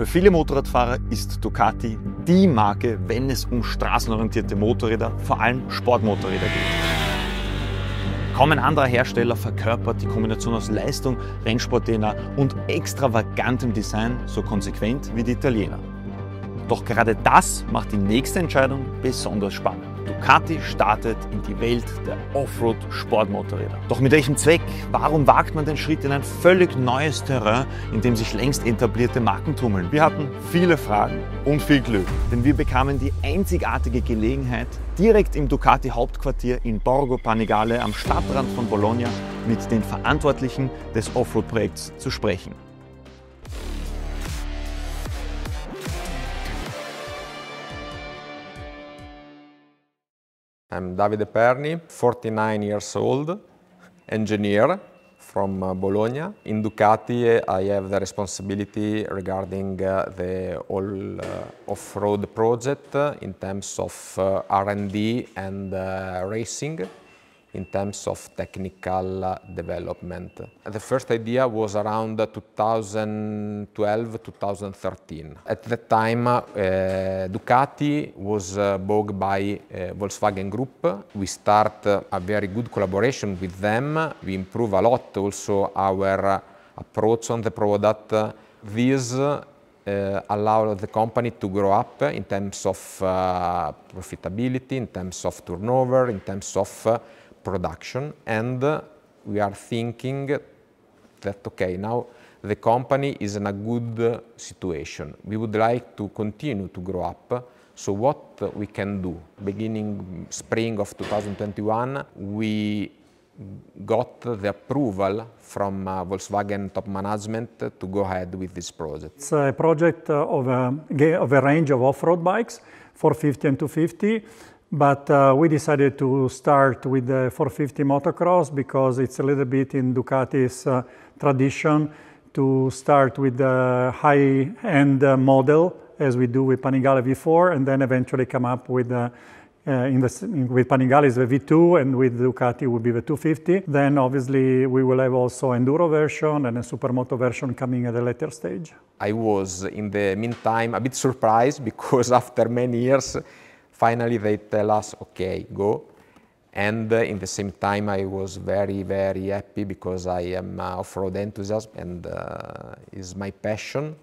Für viele Motorradfahrer ist Ducati die Marke, wenn es um straßenorientierte Motorräder, vor allem Sportmotorräder geht. Kaum ein anderer Hersteller verkörpert die Kombination aus Leistung, Rennsport-DNA und extravagantem Design so konsequent wie die Italiener. Doch gerade das macht die nächste Entscheidung besonders spannend. Ducati startet in die Welt der Offroad-Sportmotorräder. Doch mit welchem Zweck? Warum wagt man den Schritt in ein völlig neues Terrain, in dem sich längst etablierte Marken tummeln? Wir hatten viele Fragen und viel Glück, denn wir bekamen die einzigartige Gelegenheit, direkt im Ducati-Hauptquartier in Borgo Panigale am Stadtrand von Bologna mit den Verantwortlichen des Offroad-Projekts zu sprechen. I'm Davide Perni, 49 years old, engineer from Bologna. In Ducati I have the responsibility regarding the whole off-road project in terms of R&D and racing, in terms of technical development. The first idea was around 2012-2013. At that time, Ducati was bought by Volkswagen Group. We start a very good collaboration with them. We improve a lot also our approach on the product. This allowed the company to grow up in terms of profitability, in terms of turnover, in terms of production, and we are thinking that okay, now the company is in a good situation. We would like to continue to grow up. So what we can do? Beginning spring of 2021, we got the approval from Volkswagen top management to go ahead with this project. It's a project of a range of off-road bikes, 450 and 250. But we decided to start with the 450 motocross because it's a little bit in Ducati's tradition to start with the high-end model as we do with Panigale V4 and then eventually come up with with Panigale is the V2 and with Ducati will be the 250. Then obviously we will have also Enduro-Version and a Supermoto version coming at a later stage. I was in the meantime a bit surprised because after many years finally they tell us, okay, go. And in the same time I was very, very happy because I am off-road enthusiast and is my passion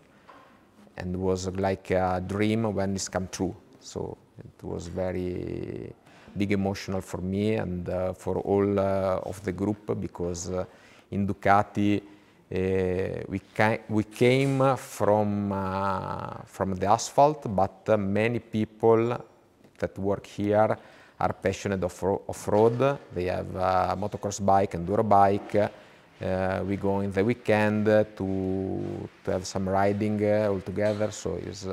and was like a dream when it's come true. So it was very big emotional for me and for all of the group because in Ducati we came from the asphalt, but many people that work here are passionate of off-road. They have Motocross-Bike, Enduro-Bike. We go in the weekend to have some riding all together. So it's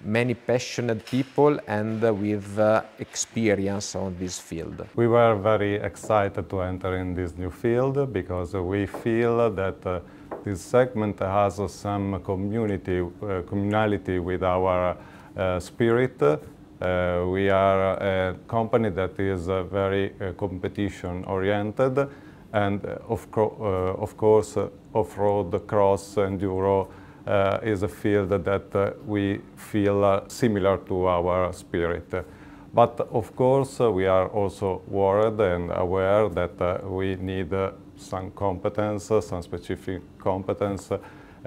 many passionate people and with experience on this field. We were very excited to enter in this new field because we feel that this segment has some communality with our spirit. We are a company that is very competition-oriented and of course off-road, cross, enduro is a field that we feel similar to our spirit. But of course we are also worried and aware that we need some competence, some specific competence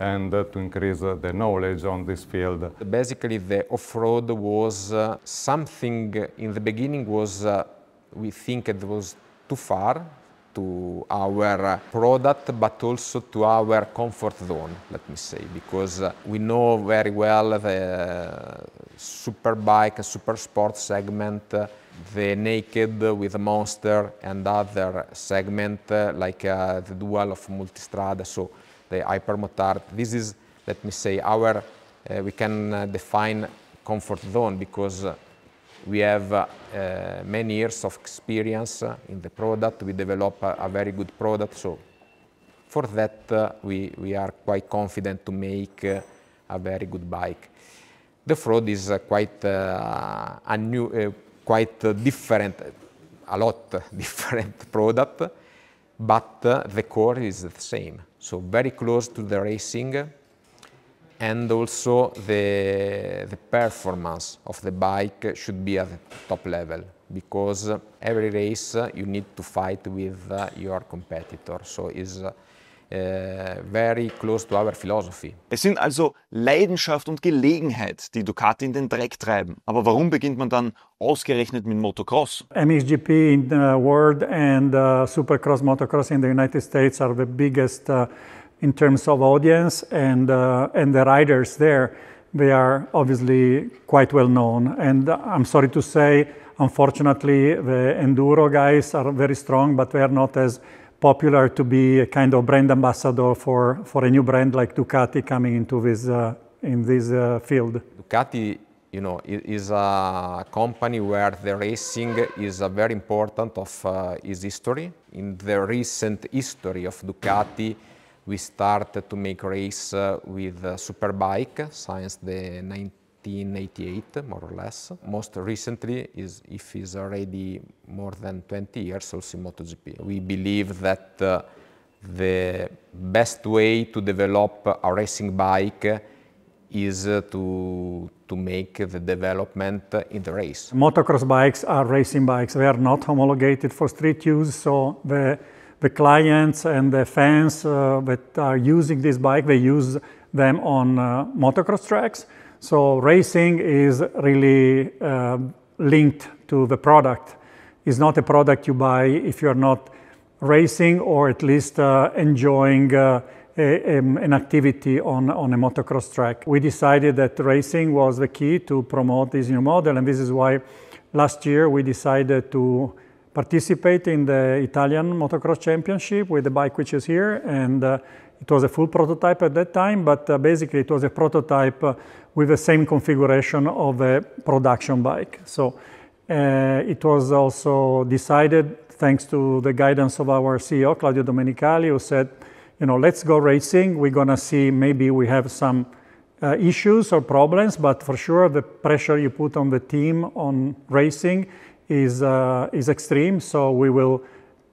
and to increase the knowledge on this field. Basically the off-road was something in the beginning was, we think it was too far to our product but also to our comfort zone, let me say, because we know very well the super bike and super sport segment, the naked with a monster and other segment like the dual of multistrada, so the hypermotard. This is, let me say, our, we can define comfort zone because we have many years of experience in the product. We develop a very good product, so for that we are quite confident to make a very good bike. The off-road is quite a new, quite different, a lot different product, but the core is the same. So very close to the racing, And also the performance of the bike should be at the top level, because every race you need to fight with your competitor. So it's very close to our philosophy. Es sind also Leidenschaft und Gelegenheit, die Ducati in den Dreck treiben. Aber warum beginnt man dann ausgerechnet mit Motocross? MXGP in the world and Supercross, Motocross in the United States are the biggest in terms of audience, and the riders there, they are obviously quite well known. And I'm sorry to say, unfortunately, the enduro guys are very strong, but they are not as popular to be a kind of brand ambassador for a new brand like Ducati coming into this in this field. Ducati, you know, is a company where the racing is a very important of its history. In the recent history of Ducati, we started to make race with Superbike since the 1988, more or less. Most recently, if it's already more than 20 years, also in MotoGP. We believe that the best way to develop a racing bike is to make the development in the race. Motocross bikes are racing bikes. They are not homologated for street use, so the clients and the fans that are using this bike, they use them on motocross tracks. So racing is really linked to the product. It's not a product you buy if you're not racing or at least enjoying an activity on a motocross track. We decided that racing was the key to promote this new model, and this is why last year we decided to participate in the Italian Motocross Championship with the bike which is here, and it was a full prototype at that time, but basically it was a prototype with the same configuration of a production bike. So it was also decided, thanks to the guidance of our CEO, Claudio Domenicali, who said, you know, let's go racing. We're gonna see, maybe we have some issues or problems, but for sure the pressure you put on the team on racing is extreme, so we will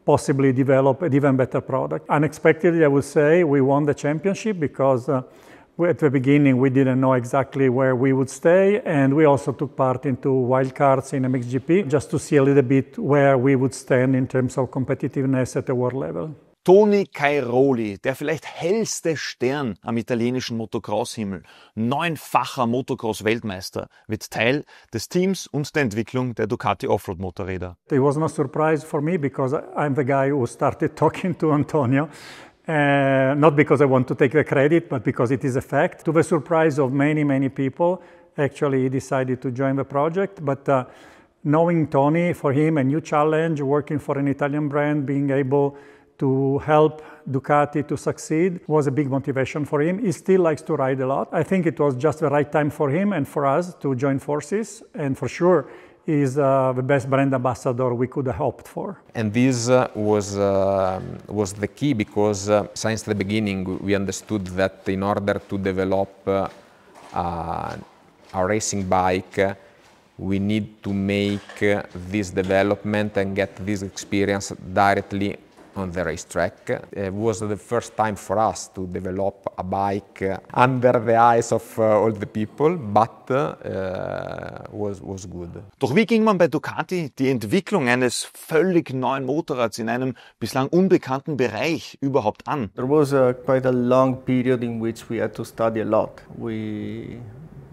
possibly develop an even better product. Unexpectedly, I would say, we won the championship because at the beginning we didn't know exactly where we would stay, and we also took part into wildcards in MXGP just to see a little bit where we would stand in terms of competitiveness at the world level. Tony Cairoli, der vielleicht hellste Stern am italienischen Motocross-Himmel, 9-facher Motocross-Weltmeister, wird Teil des Teams und der Entwicklung der Ducati Offroad-Motorräder. It was no surprise for me because I'm the guy who started talking to Antonio. Not because I want to take the credit, but because it is a fact. To the surprise of many people, actually he decided to join the project. But knowing Tony, for him a new challenge, working for an Italian brand, being able to help Ducati to succeed was a big motivation for him. He still likes to ride a lot. I think it was just the right time for him and for us to join forces, and for sure is the best brand ambassador we could have hoped for. And this was the key, because since the beginning we understood that in order to develop a racing bike, we need to make this development and get this experience directly on the racetrack. It was the first time for us to develop a bike under the eyes of all the people, but was good. Doch wie ging man bei Ducati die Entwicklung eines völlig neuen Motorrads in einem bislang unbekannten Bereich überhaupt an? There was quite a long period in which we had to study a lot. We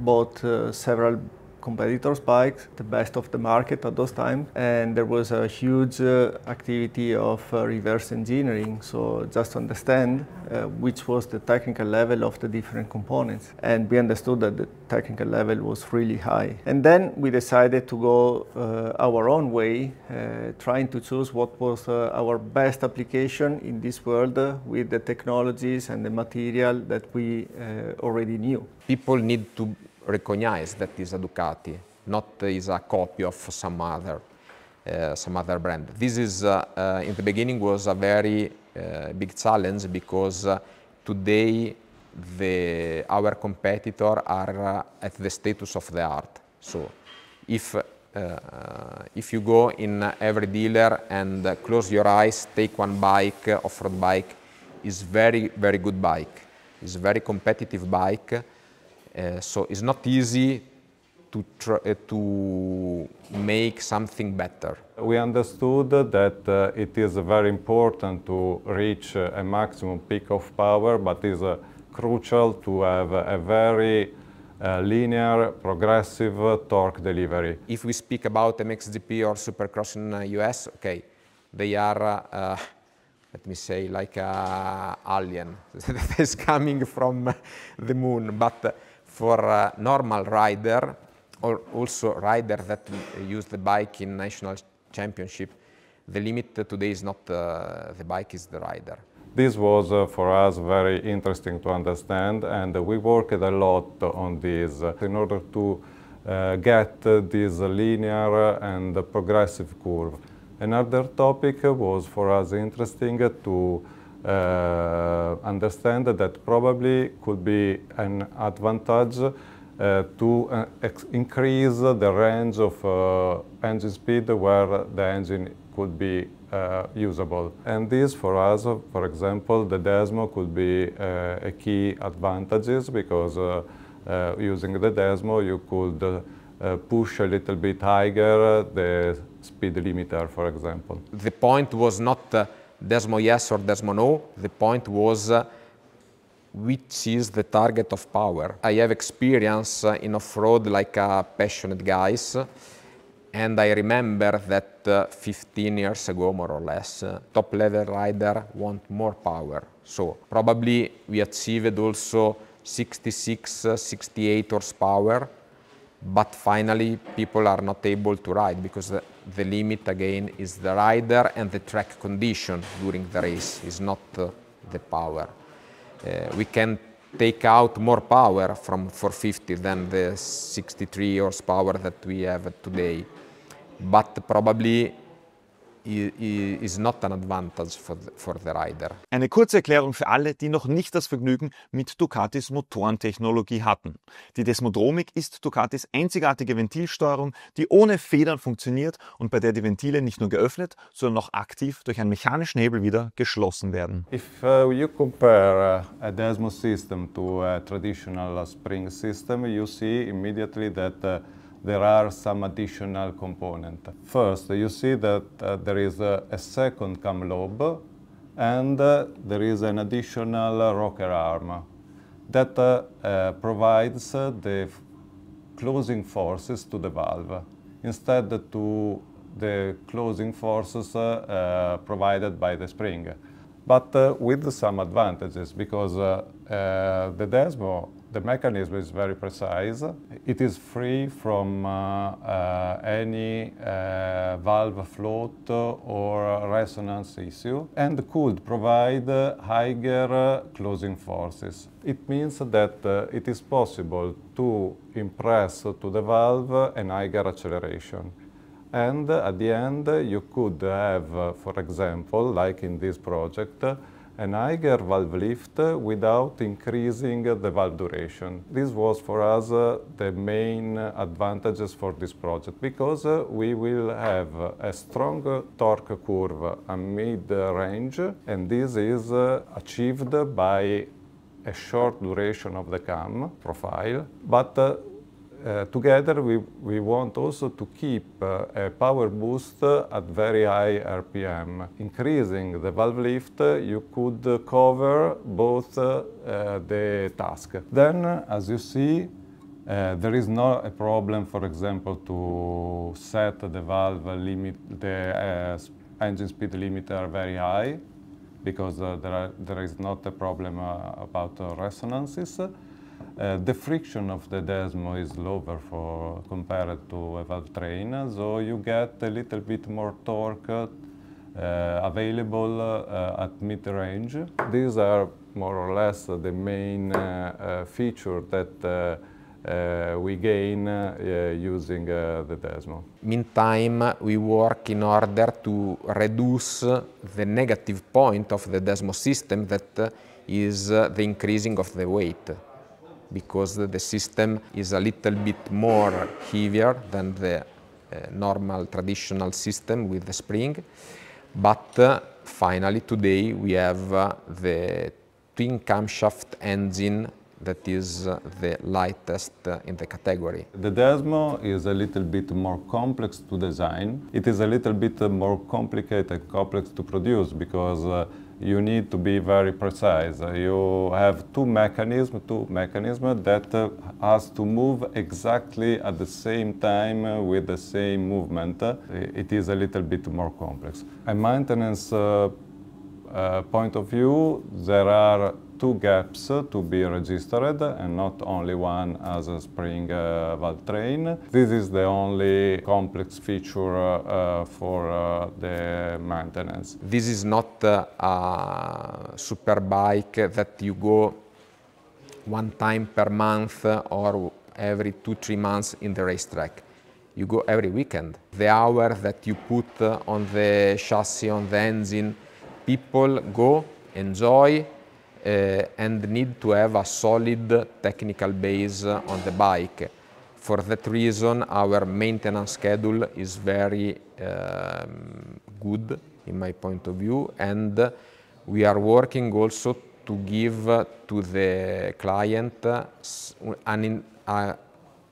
bought several competitors' bikes, the best of the market at those times, and there was a huge activity of reverse engineering, so just to understand which was the technical level of the different components, and we understood that the technical level was really high. And then we decided to go our own way, trying to choose what was our best application in this world with the technologies and the material that we already knew. People need to recognize that is a Ducati, not is a copy of some other brand. This is in the beginning was a very big challenge, because today our competitor are at the status of the art. So if you go in every dealer and close your eyes, take one bike, off-road bike, is very good bike. It's a very competitive bike. So it's not easy to make something better. We understood that it is very important to reach a maximum peak of power, but it is crucial to have a very linear, progressive torque delivery. If we speak about MXGP or Supercross in the US, okay, they are, let me say, like an alien that is coming from the moon. But for a normal rider, or also rider that use the bike in national championship, the limit today is not the bike, is the rider. This was for us very interesting to understand, and we worked a lot on this in order to get this linear and progressive curve. Another topic was for us interesting to understand that probably could be an advantage to increase the range of engine speed where the engine could be usable. And this for us, for example, the Desmo could be a key advantages because using the Desmo you could push a little bit higher the speed limiter, for example. The point was not Desmo yes or Desmo no, the point was which is the target of power. I have experience in off-road like passionate guys, and I remember that 15 years ago, more or less, top-level rider want more power. So probably we achieved also 66, 68 horsepower, but finally people are not able to ride because the limit again is the rider and the track condition during the race, is not the power. We can take out more power from 450 than the 63 horsepower that we have today, but probably is not an advantage for the rider. Eine kurze Erklärung für alle, die noch nicht das Vergnügen mit Ducatis Motorentechnologie hatten. Die Desmodromik ist Ducatis einzigartige Ventilsteuerung, die ohne Federn funktioniert und bei der die Ventile nicht nur geöffnet, sondern auch aktiv durch einen mechanischen Hebel wieder geschlossen werden. If you compare a Desmo system to a traditional spring system, you see immediately that there are some additional components. First, you see that there is a second cam lobe and there is an additional rocker arm that provides the closing forces to the valve instead to the closing forces provided by the spring. But with some advantages, because the Desmo, the mechanism is very precise. It is free from any valve float or resonance issue and could provide higher closing forces. It means that it is possible to impress to the valve a higher acceleration. And at the end, you could have, for example, like in this project, an higher valve lift without increasing the valve duration. This was for us the main advantages for this project, because we will have a strong torque curve at mid-range, and this is achieved by a short duration of the cam profile. But together we want also to keep a power boost at very high RPM. Increasing the valve lift, you could cover both the tasks. Then, as you see, there is not a problem, for example, to set the valve limit, the engine speed limiter very high, because there is not a problem about resonances. The friction of the Desmo is lower compared to a valve train, so you get a little bit more torque available at mid-range. These are more or less the main feature that we gain using the Desmo. Meantime, we work in order to reduce the negative point of the Desmo system, that is the increasing of the weight, because the system is a little bit more heavier than the normal traditional system with the spring. But finally today we have the twin camshaft engine that is the lightest in the category. The Desmo is a little bit more complex to design. It is a little bit more complicated and complex to produce because you need to be very precise. You have two mechanisms that has to move exactly at the same time with the same movement. It is a little bit more complex. A maintenance point of view, there are two gaps to be registered and not only one as a spring valve train. This is the only complex feature for the maintenance. This is not a super bike that you go one time per month or every 2-3 months in the racetrack. You go every weekend. The hour that you put on the chassis, on the engine, people go, enjoy, and need to have a solid technical base on the bike. For that reason, our maintenance schedule is very good, in my point of view, and we are working also to give to the client a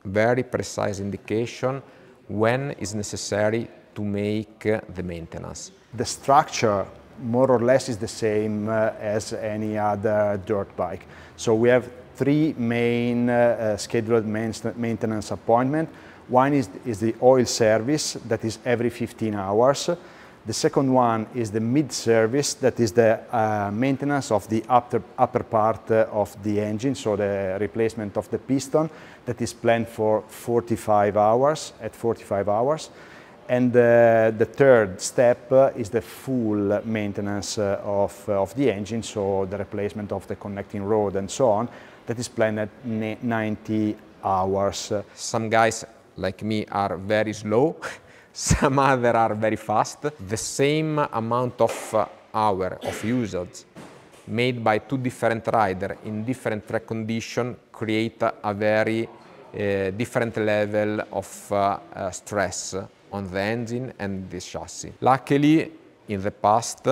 very precise indication when is necessary to make the maintenance. The structure more or less is the same as any other dirt bike. So we have three main scheduled maintenance appointments. One is the oil service, that is every 15 hours. The second one is the mid-service, that is the maintenance of the upper part of the engine, so the replacement of the piston, that is planned for 45 hours, at 45 hours. And the third step is the full maintenance of the engine, so the replacement of the connecting rod and so on, that is planned at 90 hours. Some guys like me are very slow, some other are very fast. The same amount of hour of usage made by two different riders in different track conditions create a very different level of stress on the engine and the chassis. Luckily, in the past,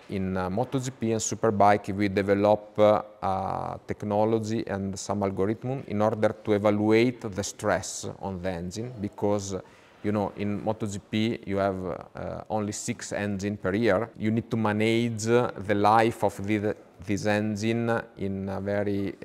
in MotoGP and Superbike, we developed technology and some algorithm in order to evaluate the stress on the engine, because you know, in MotoGP you have only 6 engines per year. You need to manage the life of this engine in a very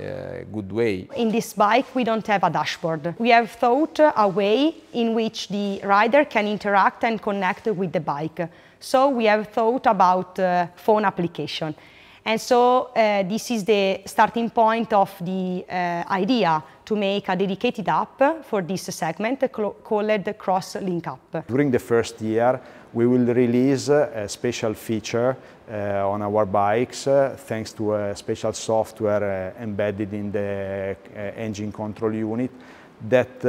good way. In this bike we don't have a dashboard. We have thought a way in which the rider can interact and connect with the bike. So we have thought about phone application. And so this is the starting point of the idea to make a dedicated app for this segment called Cross Link App. During the first year, we will release a special feature on our bikes thanks to a special software embedded in the engine control unit that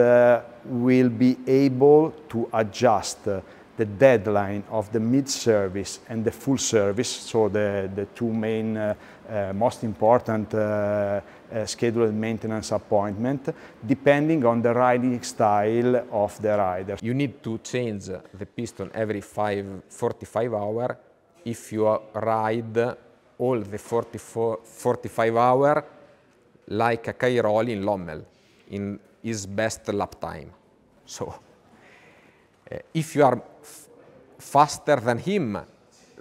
will be able to adjust the deadline of the mid-service and the full service, so the two main most important scheduled maintenance appointment, depending on the riding style of the rider. You need to change the piston every 45 hours if you ride all the 45 hours like a Cairoli in Lommel, in his best lap time. So, if you are faster than him,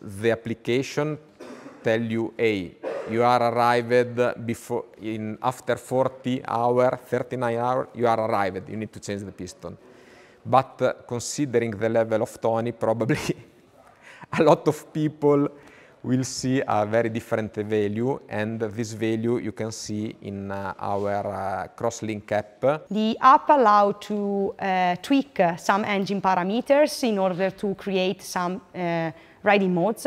the application tell you, hey, you are arrived before, after 40 hours, 39 hours, you are arrived, you need to change the piston. But considering the level of Tony, probably a lot of people will see a very different value, and this value you can see in our Crosslink app. The app allows to tweak some engine parameters in order to create some riding modes.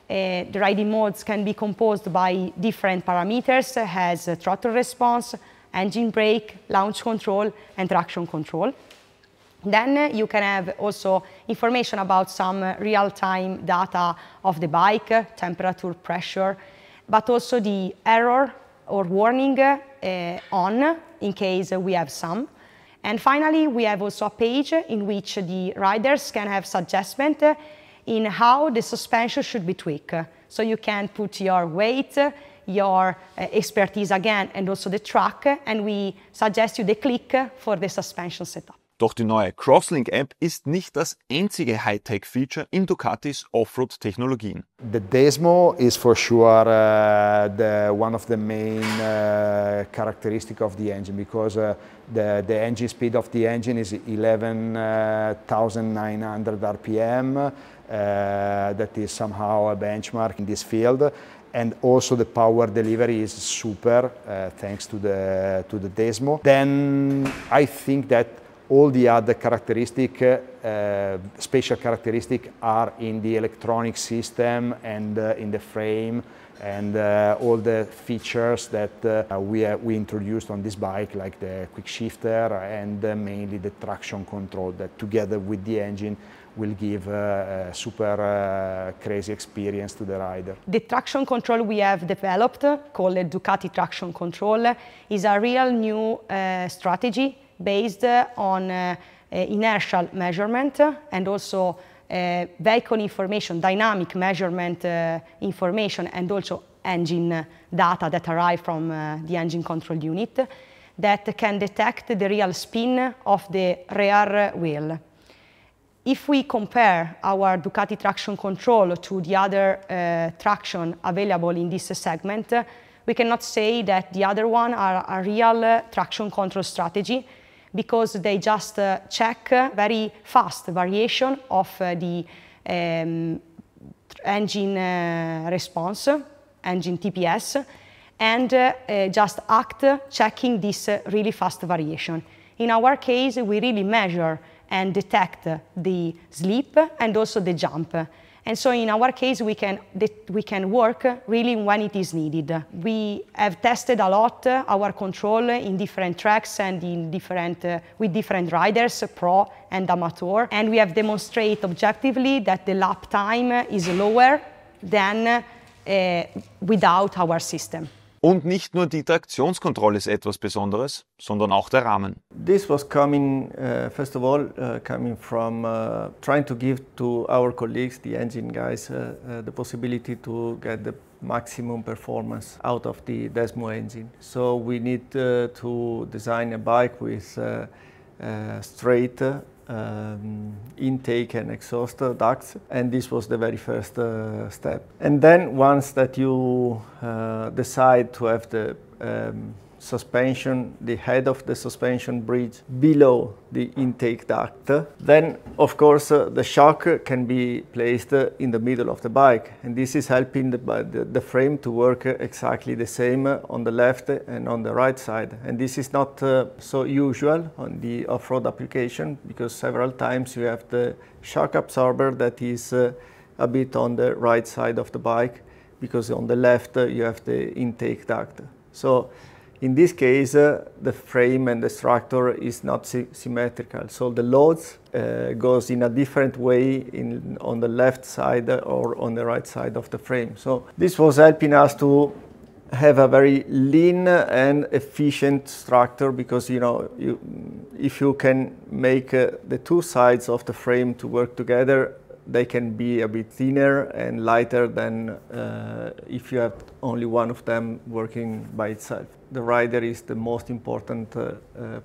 The riding modes can be composed by different parameters, as throttle response, engine brake, launch control, and traction control. Then you can have also information about some real-time data of the bike, temperature, pressure, but also the error or warning on, in case we have some. And finally, we have also a page in which the riders can have suggestions in how the suspension should be tweaked. So you can put your weight, your expertise again and also the track, and we suggest you the Click for the suspension setup. Doch die neue Crosslink-App ist nicht das einzige Hightech-Feature in Ducatis Offroad-Technologien. The Desmo is for sure one of the main characteristics of the engine, because the engine speed of the engine is 11,900 RPM. That is somehow a benchmark in this field. And also the power delivery is super thanks to the Desmo. Then I think that all the other special characteristics are in the electronic system and in the frame, and all the features that we introduced on this bike, like the quick shifter and mainly the traction control, that together with the engine will give a super crazy experience to the rider. The traction control we have developed, called Ducati Traction Control, is a real new strategy based on inertial measurement and also vehicle information, dynamic measurement information, and also engine data that arrive from the engine control unit that can detect the real spin of the rear wheel. If we compare our Ducati traction control to the other traction available in this segment, we cannot say that the other one are a real traction control strategy, because they just check very fast variation of the engine response, engine TPS, and just act checking this really fast variation. In our case, we really measure and detect the slip and also the jump. And so in our case, we can work really when it is needed. We have tested a lot our control in different tracks and in with different riders, pro and amateur, and we have demonstrated objectively that the lap time is lower than without our system. Und nicht nur die Traktionskontrolle ist etwas Besonderes, sondern auch der Rahmen. This was coming, first of all, coming from trying to give to our colleagues, the engine guys, the possibility to get the maximum performance out of the Desmo engine. So we need to design a bike with straight intake and exhaust ducts, and this was the very first step. And then once that you decide to have the suspension, the head of the suspension bridge below the intake duct, then of course the shock can be placed in the middle of the bike, and this is helping the frame to work exactly the same on the left and on the right side. And this is not so usual on the off-road application, because several times you have the shock absorber that is a bit on the right side of the bike, because on the left you have the intake duct. So in this case, the frame and the structure is not symmetrical, so the loads goes in a different way on the left side or on the right side of the frame. So this was helping us to have a very lean and efficient structure, because if you can make the two sides of the frame to work together, they can be a bit thinner and lighter than if you have only one of them working by itself. The rider is the most important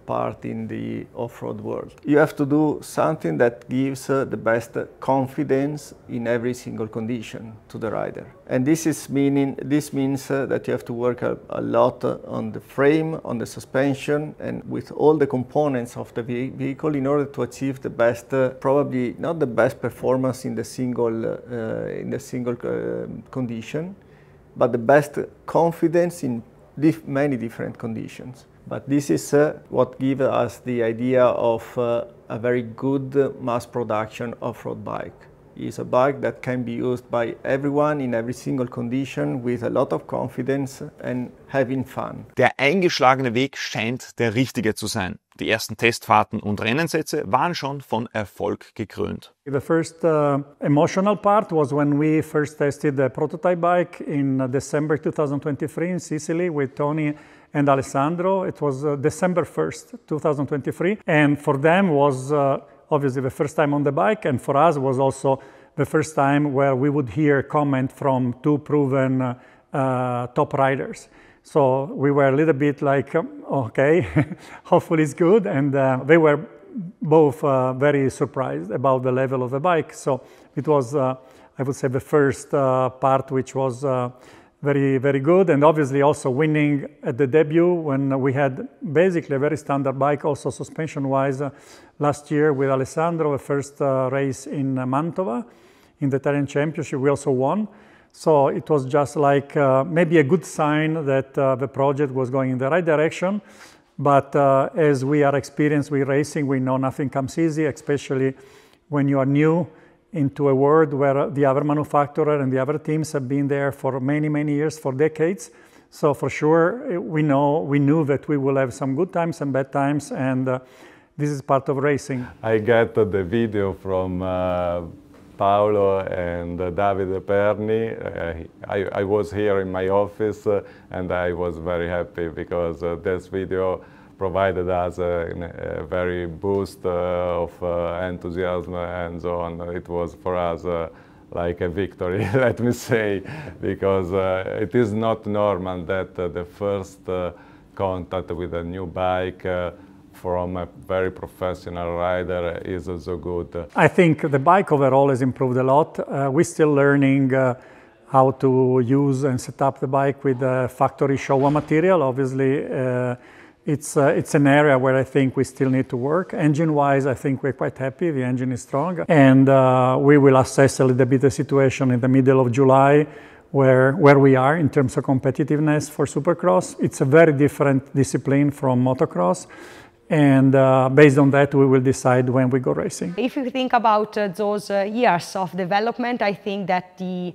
part in the off-road world. You have to do something that gives the best confidence in every single condition to the rider. And this means that you have to work a lot on the frame, on the suspension, and with all the components of the vehicle in order to achieve the best, probably not the best performance in the single condition, but the best confidence in many different conditions. But this is what gives us the idea of a very good mass production off-road bike. It's a bike that can be used by everyone in every single condition with a lot of confidence and having fun. Der eingeschlagene Weg scheint der richtige zu sein. Die ersten Testfahrten und Rennensätze waren schon von Erfolg gekrönt. The first emotional part was when we first tested the prototype bike in December 2023 in Sicily with Tony and Alessandro. It was December 1st, 2023, and for them was obviously the first time on the bike, and for us was also the first time where we would hear comment from two proven top riders. So we were a little bit like, okay, hopefully it's good. And they were both very surprised about the level of the bike. So it was, I would say, the first part which was very, very good. And obviously also winning at the debut when we had basically a very standard bike, also suspension-wise, last year with Alessandro, the first race in Mantova in the Italian Championship, we also won. So it was just like maybe a good sign that the project was going in the right direction. But as we are experienced with racing, we know nothing comes easy, especially when you are new into a world where the other manufacturer and the other teams have been there for many, many years, for decades. So for sure, we knew that we will have some good times and bad times, and this is part of racing. I get the video from Paolo and Davide Perni. I was here in my office and I was very happy because this video provided us a very boost of enthusiasm and so on. It was for us like a victory, let me say, because it is not normal that the first contact with a new bike from a very professional rider is so good. I think the bike overall has improved a lot. We're still learning how to use and set up the bike with factory Showa material. Obviously, it's an area where I think we still need to work. Engine-wise, I think we're quite happy. The engine is strong. And we will assess a little bit the situation in the middle of July, where we are in terms of competitiveness for Supercross. It's a very different discipline from motocross. And based on that, we will decide when we go racing. If you think about those years of development, I think that the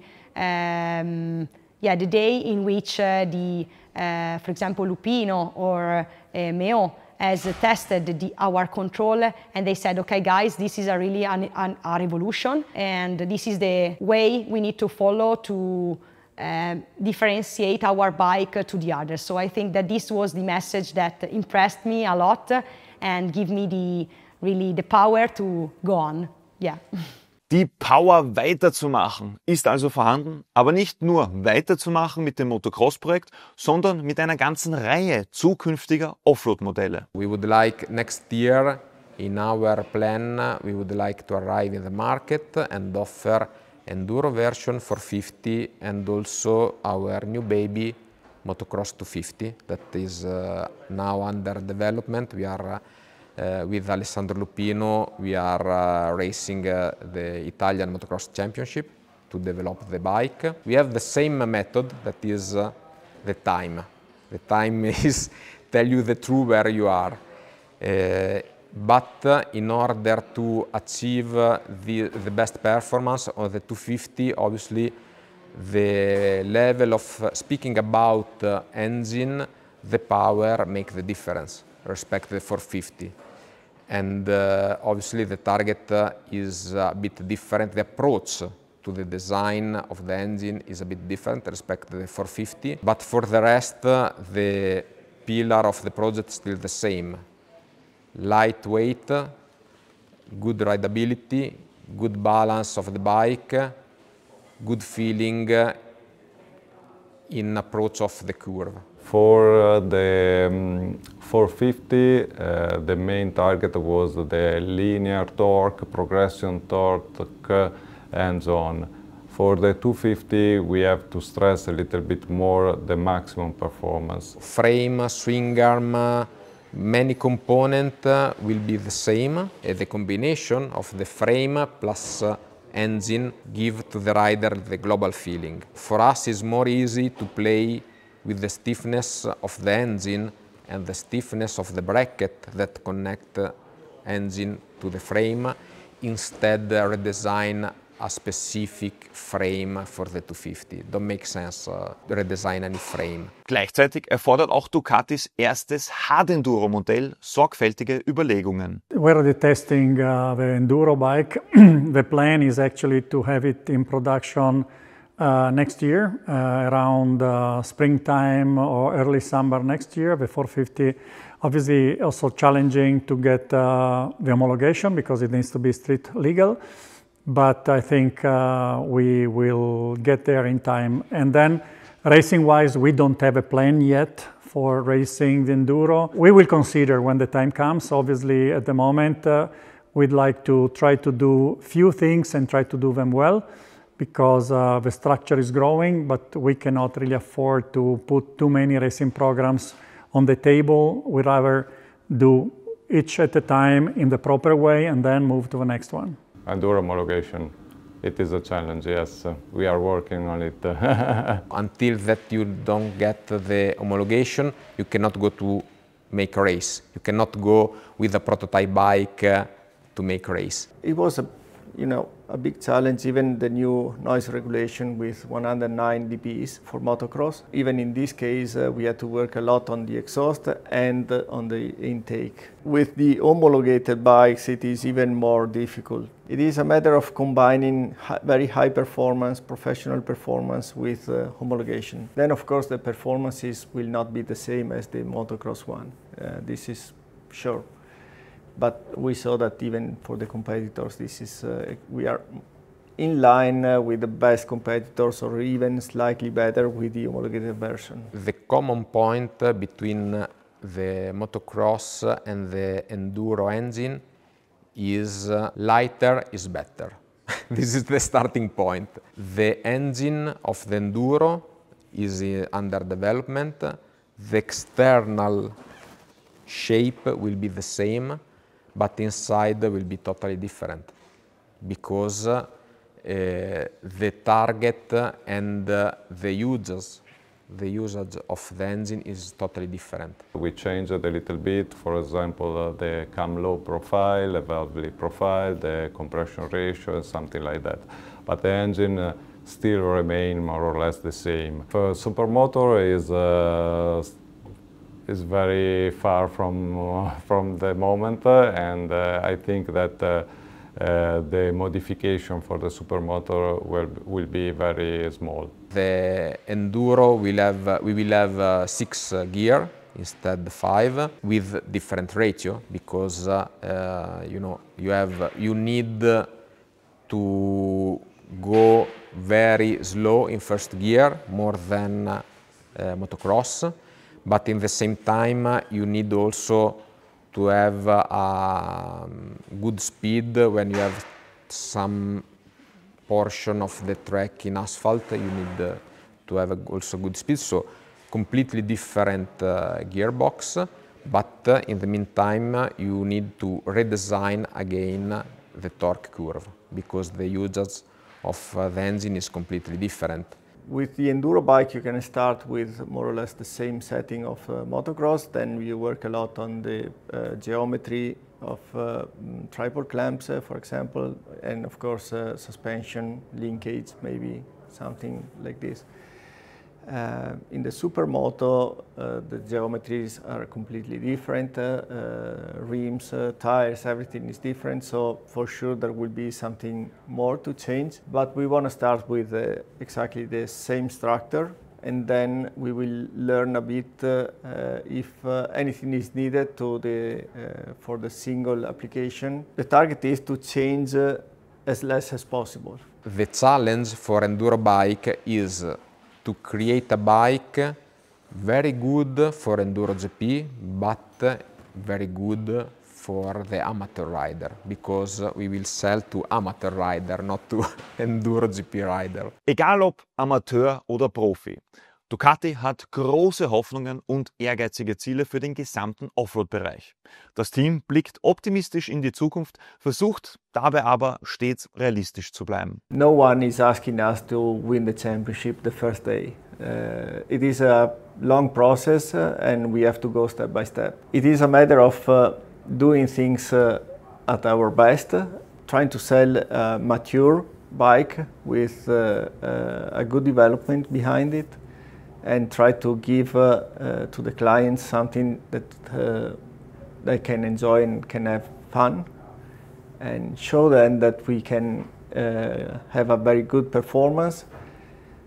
day in which for example, Lupino or Meo has tested our controller and they said, okay guys, this is really a revolution and this is the way we need to follow to differentiate our bike to the others. So I think that this was the message that impressed me a lot and give me the power to go on. Yeah. Die Power weiterzumachen ist also vorhanden, aber nicht nur weiterzumachen mit dem Motocross-Projekt, sondern mit einer ganzen Reihe zukünftiger Offroad-Modelle. We would like next year, in our plan, we would like to arrive in the market and offer Enduro-Version 450 and also our new baby Motocross 250 that is now under development. We are with Alessandro Lupino, we are racing the Italian Motocross Championship to develop the bike. We have the same method, that is the time. The time is tell you the truth where you are. But in order to achieve the best performance on the 250, obviously the level of, speaking about engine, the power make the difference respect to the 450. And obviously the target is a bit different, the approach to the design of the engine is a bit different respect to the 450. But for the rest, the pillar of the project is still the same. Lightweight, good rideability, good balance of the bike, good feeling in approach of the curve. For the 450, the main target was the linear torque, progression torque, and so on. For the 250, we have to stress a little bit more the maximum performance. Frame, swing arm, many components will be the same. The combination of the frame plus engine give to the rider the global feeling. For us, it's more easy to play with the stiffness of the engine and the stiffness of the bracket that connect the engine to the frame, instead redesign a specific frame for the 250. Don't make sense redesign any frame. Gleichzeitig erfordert auch Ducatis erstes Hard-Enduro-Modell sorgfältige Überlegungen. We're already testing the Enduro bike. The plan is actually to have it in production next year, around springtime or early summer next year. The 450, obviously also challenging to get the homologation because it needs to be street legal. But I think we will get there in time. And then Racing-wise, we don't have a plan yet for racing the Enduro. We will consider when the time comes. Obviously, at the moment, we'd like to try to do few things and try to do them well, because the structure is growing, but we cannot really afford to put too many racing programs on the table. We'd rather do each at a time in the proper way and then move to the next one. Enduro homologation, it is a challenge, yes. We are working on it. Until that you don't get the homologation, you cannot go to make a race. You cannot go with a prototype bike to make a race. It was a big challenge, even the new noise regulation with 109 dBs for motocross. Even in this case, we had to work a lot on the exhaust and on the intake. With the homologated bikes, it is even more difficult. It is a matter of combining very high performance, professional performance with homologation. Then, of course, the performances will not be the same as the motocross one. This is sure. But we saw that even for the competitors, we are in line with the best competitors, or even slightly better with the homologated version. The common point between the motocross and the enduro engine is lighter is better. This is the starting point. The engine of the enduro is under development. The external shape will be the same, but inside will be totally different, because the target and the usage of the engine is totally different. We changed a little bit, for example, the cam low profile, the valve profile, the compression ratio, something like that. But the engine still remains more or less the same. For supermotor is very far from the moment, and I think that the modification for the supermotor will be very small. The enduro we will have 6 gear instead 5 with different ratio, because you need to go very slow in first gear, more than motocross. But in the same time, you need also to have a good speed when you have some portion of the track in asphalt. You need to have also good speed. So completely different gearbox. But in the meantime, you need to redesign again the torque curve, because the usage of the engine is completely different. With the enduro bike, you can start with more or less the same setting of motocross. Then you work a lot on the geometry of tripod clamps, for example, and of course suspension, linkage, maybe something like this. In the supermoto, the geometries are completely different. Rims, tires, everything is different. So for sure there will be something more to change. But we want to start with exactly the same structure, and then we will learn a bit if anything is needed for the single application. The target is to change as less as possible. The challenge for enduro bike is to create a bike very good for Enduro GP, but very good for the amateur rider, because we will sell to amateur rider, not to Enduro GP rider. Egal ob Amateur oder Profi, Ducati hat große Hoffnungen und ehrgeizige Ziele für den gesamten Offroad-Bereich. Das Team blickt optimistisch in die Zukunft, versucht dabei aber stets realistisch zu bleiben. No one is asking us to win the championship the first day. It is a long process and we have to go step by step. It is a matter of doing things at our best, trying to sell a mature bike with a good development behind it, and try to give to the clients something that they can enjoy and can have fun, and show them that we can have a very good performance,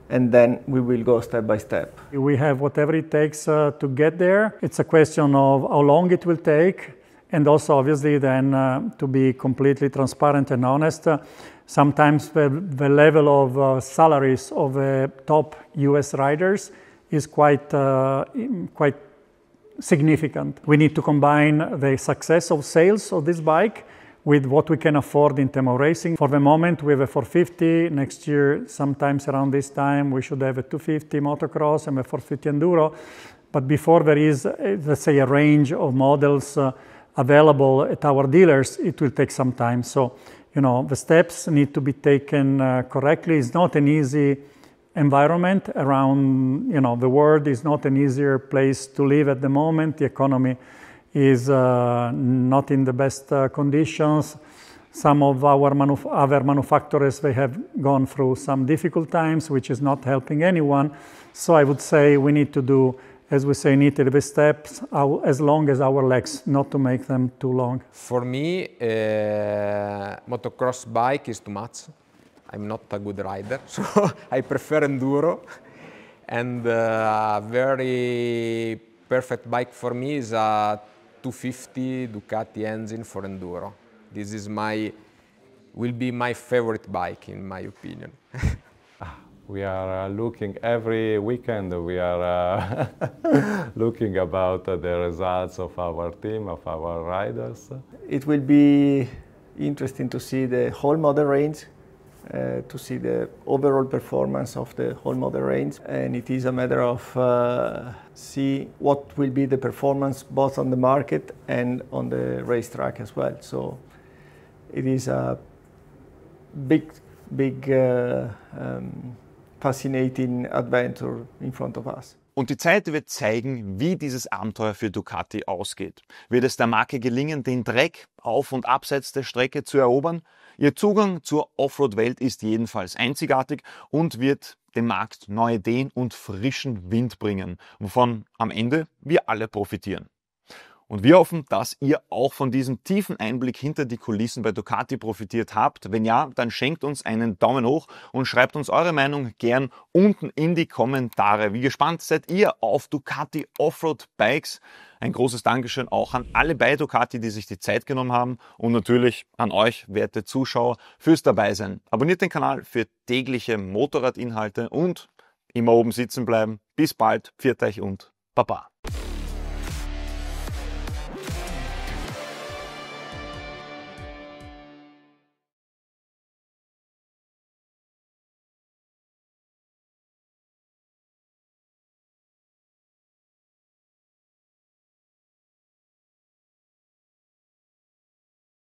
and then we will go step by step. We have whatever it takes to get there. It's a question of how long it will take And also, obviously, then to be completely transparent and honest, sometimes the level of salaries of top US riders is quite significant. We need to combine the success of sales of this bike with what we can afford in terms of racing. For the moment, we have a 450. Next year, sometimes around this time, we should have a 250 motocross and a 450 enduro. But before there is, let's say, a range of models available at our dealers, it will take some time. So, you know, the steps need to be taken correctly. It's not an easy environment around, you know, the world is not an easier place to live at the moment. The economy is not in the best conditions. Some of our other manufacturers, they have gone through some difficult times, which is not helping anyone. So I would say we need to do, as we say in Italy, the steps as long as our legs, not to make them too long. For me, motocross bike is too much. I'm not a good rider, so I prefer enduro. And a very perfect bike for me is a 250 Ducati engine for enduro. This is will be my favorite bike, in my opinion. We are looking every weekend, we are looking about the results of our team, of our riders. It will be interesting to see the whole model range, to see the overall performance of the whole model range. And it is a matter of see what will be the performance both on the market and on the racetrack as well. So it is a big fascinating adventure in front of us. Und die Zeit wird zeigen, wie dieses Abenteuer für Ducati ausgeht. Wird es der Marke gelingen, den Dreck auf und abseits der Strecke zu erobern? Ihr Zugang zur Offroad-Welt ist jedenfalls einzigartig und wird dem Markt neue Ideen und frischen Wind bringen, wovon am Ende wir alle profitieren. Und wir hoffen, dass ihr auch von diesem tiefen Einblick hinter die Kulissen bei Ducati profitiert habt. Wenn ja, dann schenkt uns einen Daumen hoch und schreibt uns eure Meinung gern unten in die Kommentare. Wie gespannt seid ihr auf Ducati Offroad-Bikes? Ein großes Dankeschön auch an alle bei Ducati, die sich die Zeit genommen haben und natürlich an euch, werte Zuschauer, fürs Dabeisein. Abonniert den Kanal für tägliche Motorradinhalte und immer oben sitzen bleiben. Bis bald, pfiat euch und Baba.